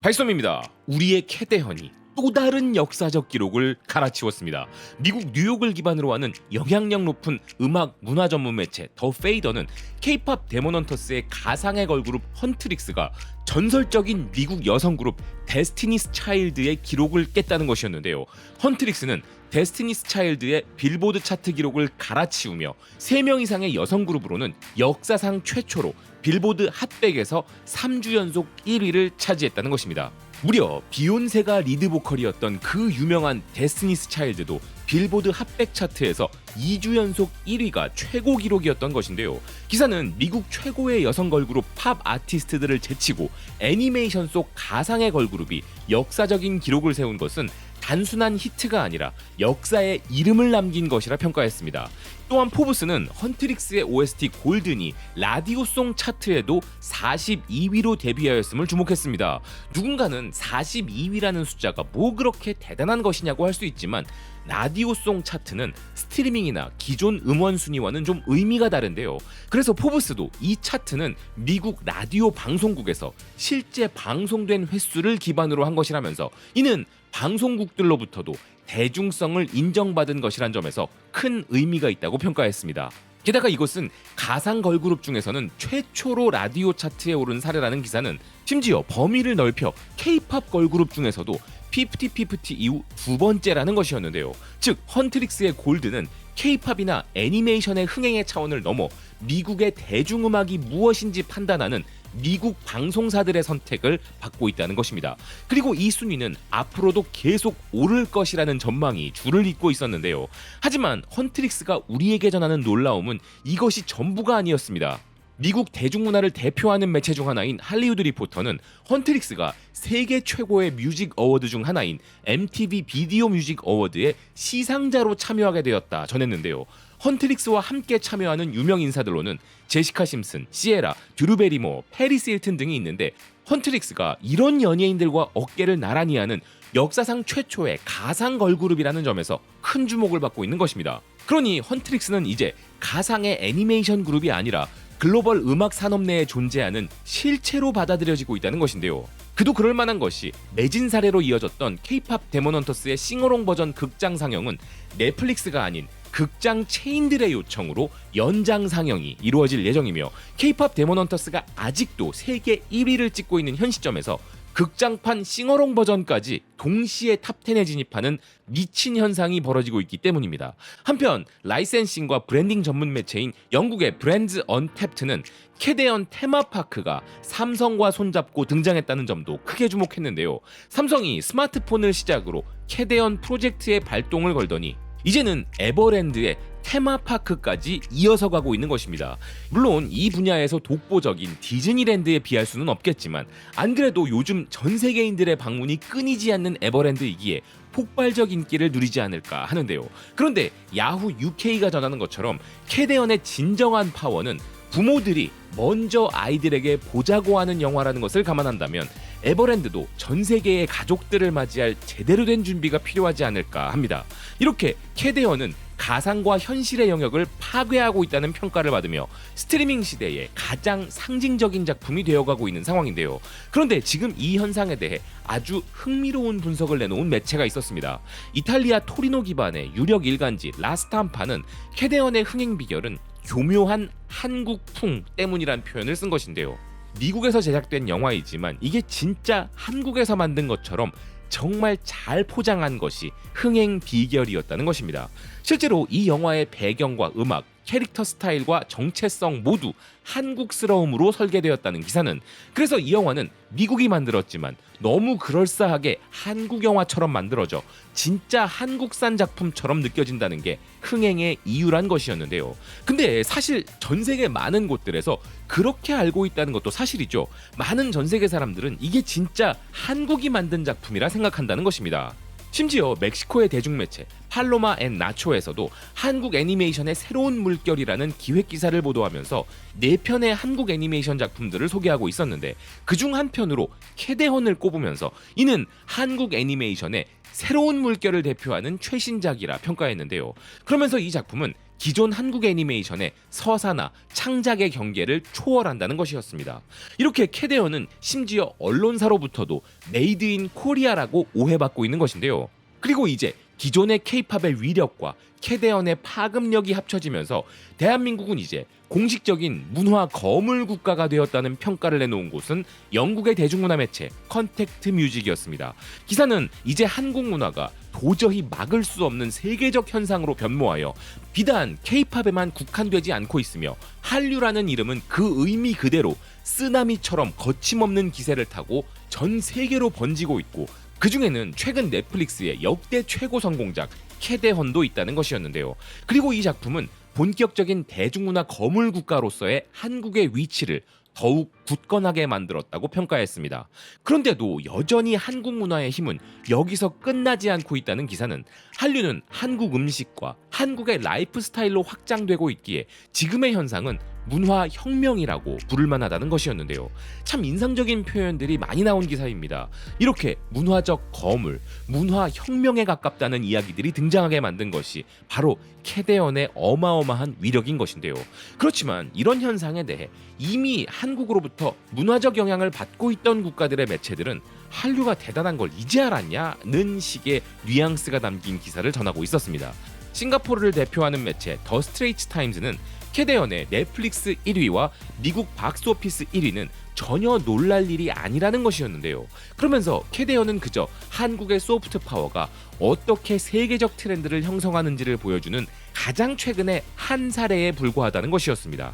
발솜입니다. 우리의 캐대헌이 또 다른 역사적 기록을 갈아치웠습니다. 미국 뉴욕을 기반으로 하는 영향력 높은 음악 문화 전문 매체 더 페이더는 K-팝 데몬헌터스의 가상의 걸그룹 헌트릭스가 전설적인 미국 여성 그룹 데스티니스 차일드의 기록을 깼다는 것이었는데요. 헌트릭스는 데스티니스 차일드의 빌보드 차트 기록을 갈아치우며 3명 이상의 여성 그룹으로는 역사상 최초로 빌보드 핫백에서 3주 연속 1위를 차지했다는 것입니다. 무려 비욘세가 리드 보컬이었던 그 유명한 데스티니스 차일드도 빌보드 핫백 차트에서 2주 연속 1위가 최고 기록이었던 것인데요. 기사는 미국 최고의 여성 걸그룹 팝 아티스트들을 제치고 애니메이션 속 가상의 걸그룹이 역사적인 기록을 세운 것은 단순한 히트가 아니라 역사에 이름을 남긴 것이라 평가했습니다. 또한 포브스는 헌트릭스의 OST 골든이 라디오송 차트에도 42위로 데뷔하였음을 주목했습니다. 누군가는 42위라는 숫자가 뭐 그렇게 대단한 것이냐고 할 수 있지만 라디오송 차트는 스트리밍이나 기존 음원 순위와는 좀 의미가 다른데요. 그래서 포브스도 이 차트는 미국 라디오 방송국에서 실제 방송된 횟수를 기반으로 한 것이라면서 이는 방송국들로부터도 대중성을 인정받은 것이란 점에서 큰 의미가 있다고 평가했습니다. 게다가 이것은 가상 걸그룹 중에서는 최초로 라디오 차트에 오른 사례라는 기사는 심지어 범위를 넓혀 K-팝 걸그룹 중에서도 50-50 이후 두 번째라는 것이었는데요. 즉 헌트릭스의 골드는 K-팝이나 애니메이션의 흥행의 차원을 넘어 미국의 대중음악이 무엇인지 판단하는 미국 방송사들의 선택을 받고 있다는 것입니다. 그리고 이 순위는 앞으로도 계속 오를 것이라는 전망이 줄을 잇고 있었는데요. 하지만 헌트릭스가 우리에게 전하는 놀라움은 이것이 전부가 아니었습니다. 미국 대중문화를 대표하는 매체 중 하나인 할리우드 리포터는 헌트릭스가 세계 최고의 뮤직 어워드 중 하나인 MTV 비디오 뮤직 어워드의 시상자로 참여하게 되었다 전했는데요. 헌트릭스와 함께 참여하는 유명 인사들로는 제시카 심슨, 시에라, 드루 베리모, 페리스 힐튼 등이 있는데 헌트릭스가 이런 연예인들과 어깨를 나란히 하는 역사상 최초의 가상 걸그룹이라는 점에서 큰 주목을 받고 있는 것입니다. 그러니 헌트릭스는 이제 가상의 애니메이션 그룹이 아니라 글로벌 음악 산업 내에 존재하는 실체로 받아들여지고 있다는 것인데요. 그도 그럴 만한 것이 매진 사례로 이어졌던 K-팝 데몬헌터스의 싱어롱 버전 극장 상영은 넷플릭스가 아닌 극장 체인들의 요청으로 연장 상영이 이루어질 예정이며 K-팝 데몬헌터스가 아직도 세계 1위를 찍고 있는 현 시점에서 극장판 싱어롱 버전까지 동시에 탑10에 진입하는 미친 현상이 벌어지고 있기 때문입니다. 한편 라이센싱과 브랜딩 전문 매체인 영국의 브랜드 언탭트는 캐대헌 테마파크가 삼성과 손잡고 등장했다는 점도 크게 주목했는데요. 삼성이 스마트폰을 시작으로 캐대헌 프로젝트에 발동을 걸더니 이제는 에버랜드의 테마파크까지 이어서 가고 있는 것입니다. 물론 이 분야에서 독보적인 디즈니랜드에 비할 수는 없겠지만 안 그래도 요즘 전 세계인들의 방문이 끊이지 않는 에버랜드이기에 폭발적 인기를 누리지 않을까 하는데요. 그런데 야후 UK가 전하는 것처럼 캐대헌의 진정한 파워는 부모들이 먼저 아이들에게 보자고 하는 영화라는 것을 감안한다면 에버랜드도 전 세계의 가족들을 맞이할 제대로 된 준비가 필요하지 않을까 합니다. 이렇게 캐대헌은 가상과 현실의 영역을 파괴하고 있다는 평가를 받으며 스트리밍 시대의 가장 상징적인 작품이 되어가고 있는 상황인데요. 그런데 지금 이 현상에 대해 아주 흥미로운 분석을 내놓은 매체가 있었습니다. 이탈리아 토리노 기반의 유력 일간지 라스탐파는 캐대헌의 흥행 비결은 교묘한 한국풍 때문이란 표현을 쓴 것인데요. 미국에서 제작된 영화이지만 이게 진짜 한국에서 만든 것처럼 정말 잘 포장한 것이 흥행 비결이었다는 것입니다. 실제로 이 영화의 배경과 음악, 캐릭터 스타일과 정체성 모두 한국스러움으로 설계되었다는 기사는 그래서 이 영화는 미국이 만들었지만 너무 그럴싸하게 한국 영화처럼 만들어져 진짜 한국산 작품처럼 느껴진다는 게 흥행의 이유란 것이었는데요. 근데 사실 전 세계 많은 곳들에서 그렇게 알고 있다는 것도 사실이죠. 많은 전 세계 사람들은 이게 진짜 한국이 만든 작품이라 생각한다는 것입니다. 심지어 멕시코의 대중매체 팔로마 앤 나초에서도 한국 애니메이션의 새로운 물결이라는 기획기사를 보도하면서 4편의 한국 애니메이션 작품들을 소개하고 있었는데 그중 한 편으로 캐대헌을 꼽으면서 이는 한국 애니메이션의 새로운 물결을 대표하는 최신작이라 평가했는데요. 그러면서 이 작품은 기존 한국 애니메이션의 서사나 창작의 경계를 초월한다는 것이었습니다. 이렇게 캐데언은 심지어 언론사로부터도 메이드 인 코리아라고 오해받고 있는 것인데요. 그리고 이제 기존의 K-팝의 위력과 캐데언의 파급력이 합쳐지면서 대한민국은 이제 공식적인 문화 거물 국가가 되었다는 평가를 내놓은 곳은 영국의 대중문화 매체 컨택트 뮤직이었습니다. 기사는 이제 한국 문화가 도저히 막을 수 없는 세계적 현상으로 변모하여 비단 K-팝에만 국한되지 않고 있으며 한류라는 이름은 그 의미 그대로 쓰나미처럼 거침없는 기세를 타고 전 세계로 번지고 있고, 그 중에는 최근 넷플릭스의 역대 최고 성공작 캐데헌도 있다는 것이었는데요. 그리고 이 작품은 본격적인 대중문화 거물 국가로서의 한국의 위치를 더욱 굳건하게 만들었다고 평가했습니다. 그런데도 여전히 한국 문화의 힘은 여기서 끝나지 않고 있다는 기사는 한류는 한국 음식과 한국의 라이프 스타일로 확장되고 있기에 지금의 현상은 문화 혁명이라고 부를 만하다는 것이었는데요. 참 인상적인 표현들이 많이 나온 기사입니다. 이렇게 문화적 거물, 문화 혁명에 가깝다는 이야기들이 등장하게 만든 것이 바로 캐데언의 어마어마한 위력인 것인데요. 그렇지만 이런 현상에 대해 이미 한국으로부터 문화적 영향을 받고 있던 국가들의 매체들은 한류가 대단한 걸 이제 알았냐는 식의 뉘앙스가 담긴 기사를 전하고 있었습니다. 싱가포르를 대표하는 매체 더 스트레이트 타임즈는 캐데언의 넷플릭스 1위와 미국 박스오피스 1위는 전혀 놀랄 일이 아니라는 것이었는데요. 그러면서 캐데언은 그저 한국의 소프트 파워가 어떻게 세계적 트렌드를 형성하는지를 보여주는 가장 최근의 한 사례에 불과하다는 것이었습니다.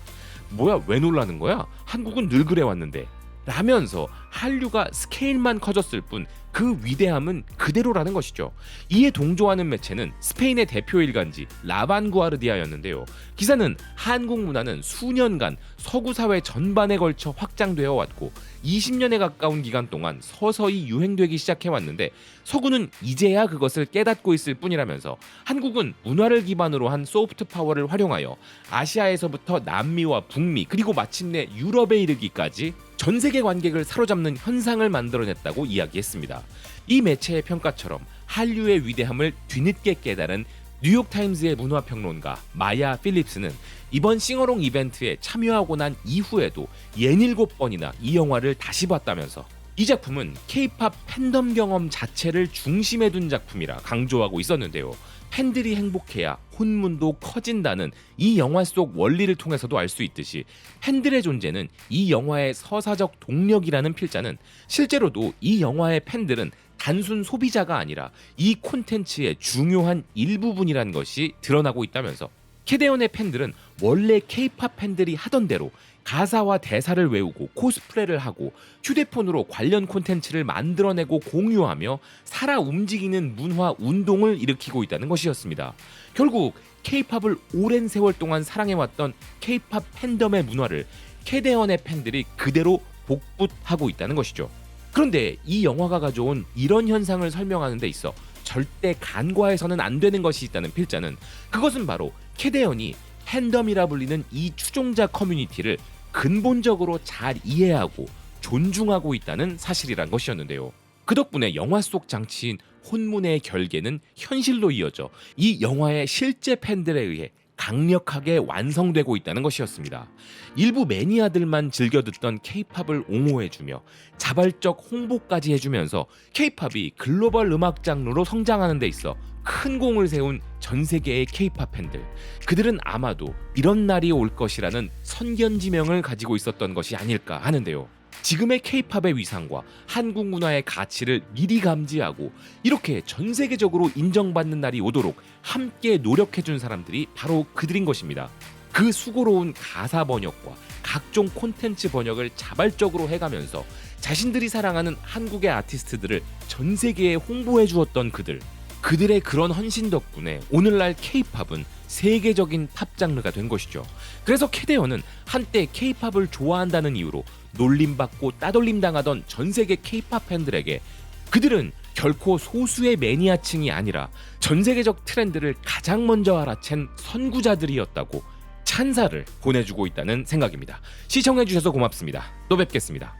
뭐야, 왜 놀라는 거야? 한국은 늘 그래왔는데. 라면서 한류가 스케일만 커졌을 뿐 그 위대함은 그대로라는 것이죠. 이에 동조하는 매체는 스페인의 대표 일간지 라반구아르디아였는데요. 기사는 한국 문화는 수년간 서구 사회 전반에 걸쳐 확장되어 왔고 20년에 가까운 기간 동안 서서히 유행되기 시작해왔는데 서구는 이제야 그것을 깨닫고 있을 뿐이라면서 한국은 문화를 기반으로 한 소프트 파워를 활용하여 아시아에서부터 남미와 북미 그리고 마침내 유럽에 이르기까지 전 세계 관객을 사로잡는 현상을 만들어냈다고 이야기했습니다. 이 매체의 평가처럼 한류의 위대함을 뒤늦게 깨달은 뉴욕타임즈의 문화평론가 마야 필립스는 이번 싱어롱 이벤트에 참여하고 난 이후에도 67번이나 이 영화를 다시 봤다면서 이 작품은 K-팝 팬덤 경험 자체를 중심에 둔 작품이라 강조하고 있었는데요. 팬들이 행복해야 혼문도 커진다는 이 영화 속 원리를 통해서도 알 수 있듯이 팬들의 존재는 이 영화의 서사적 동력이라는 필자는 실제로도 이 영화의 팬들은 단순 소비자가 아니라 이 콘텐츠의 중요한 일부분이란 것이 드러나고 있다면서 캐데언의 팬들은 원래 K-팝 팬들이 하던 대로 가사와 대사를 외우고 코스프레를 하고 휴대폰으로 관련 콘텐츠를 만들어내고 공유하며 살아 움직이는 문화 운동을 일으키고 있다는 것이었습니다. 결국 K-팝을 오랜 세월 동안 사랑해왔던 K-팝 팬덤의 문화를 캐데언의 팬들이 그대로 복붙하고 있다는 것이죠. 그런데 이 영화가 가져온 이런 현상을 설명하는 데 있어 절대 간과해서는 안 되는 것이 있다는 필자는 그것은 바로 캐데언이 팬덤이라 불리는 이 추종자 커뮤니티를 근본적으로 잘 이해하고 존중하고 있다는 사실이란 것이었는데요. 그 덕분에 영화 속 장치인 혼문의 결계는 현실로 이어져 이 영화의 실제 팬들에 의해 강력하게 완성되고 있다는 것이었습니다. 일부 매니아들만 즐겨 듣던 K-팝을 옹호해주며 자발적 홍보까지 해주면서 K-팝이 글로벌 음악 장르로 성장하는 데 있어 큰 공을 세운 전 세계의 K-팝 팬들, 그들은 아마도 이런 날이 올 것이라는 선견지명을 가지고 있었던 것이 아닐까 하는데요. 지금의 K-팝의 위상과 한국 문화의 가치를 미리 감지하고 이렇게 전 세계적으로 인정받는 날이 오도록 함께 노력해준 사람들이 바로 그들인 것입니다. 그 수고로운 가사 번역과 각종 콘텐츠 번역을 자발적으로 해가면서 자신들이 사랑하는 한국의 아티스트들을 전 세계에 홍보해 주었던 그들의 그런 헌신 덕분에 오늘날 K-팝은 세계적인 팝 장르가 된 것이죠. 그래서 캐데언은 한때 K-팝을 좋아한다는 이유로 놀림받고 따돌림 당하던 전 세계 K-팝 팬들에게 그들은 결코 소수의 매니아층이 아니라 전 세계적 트렌드를 가장 먼저 알아챈 선구자들이었다고 찬사를 보내주고 있다는 생각입니다. 시청해주셔서 고맙습니다. 또 뵙겠습니다.